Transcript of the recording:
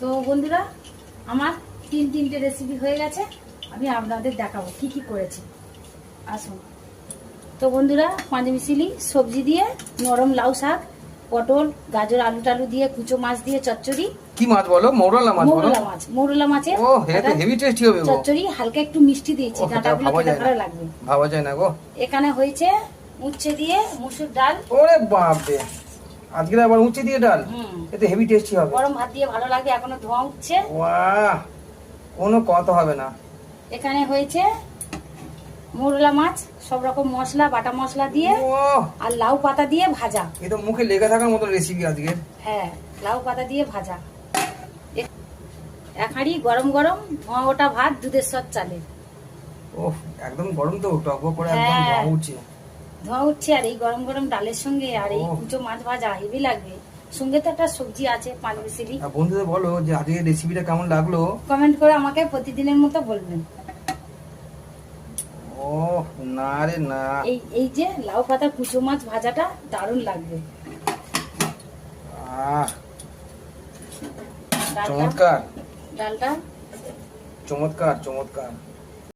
তো বন্ধুরা, আমার তিনটে রেসিপি হয়ে গেছে। আমি আপনাদের দেখাবো কি কি করেছি, আসুন। তো বন্ধুরা, পাঁচমিশালি সবজি দিয়ে নরম লাউ শাক, পটল, গাজর, আলু টালু দিয়ে, কুচো মাছ দিয়ে চচ্চড়ি। কি মাছ বলো? মৌরলা মাছ বলো? মৌরলা মাছের ও, এটা হেভি টেস্টি হবে গো। চচ্চড়ি, হালকা একটু মিষ্টি দিয়েছি, কাঁটাগুলো খেতে ভালো লাগবে। ভাবা যায় না গো। এখানে হয়েছে উচ্ছে দিয়ে মুসুর ডাল। ওরে বাপ রে, আজকে আবার উচ্ছে দিয়ে ডাল। এটা হেভি টেস্টি হবে। গরম ভাত দিয়ে ভালো লাগবে, এখনো ধোঁয়া উঠছে। বাহ, কোনো কথা হবে না। এখানে হয়েছে মৌরলা মাছ, সব রকম মশলা, বাটা মশলা দিয়ে, আর লাউ পাতা দিয়ে ভাজা। এটা মুখে লেগে থাকার মতো রেসিপি আজকে। হ্যাঁ, লাউ পাতা দিয়ে ভাজা। এক হাঁড়ি গরম গরম ধোঁয়া ওঠা ভাত দুধের সর চালে। ওহ, একদম গরম তো, টকবক করে একদম ধোঁয়া উঠছে। ধোঁয়া উঠছে, আর এই গরম গরম ডালের সঙ্গে আর এই কুচো মাছ ভাজা হেভি লাগবে। সঙ্গে তো একটা সবজি আছে পাঁচমিশালি। বন্ধুদের বলো যে আজকে রেসিপিটা কেমন লাগলো, কমেন্ট করে আমাকে প্রতিদিনের মতো বলবেন। ও না রে না, এই যে লাউ পাতা কুচো মাছ ভাজাটা দারুণ লাগবে। চমৎকার, ডালটা চমৎকার চমৎকার।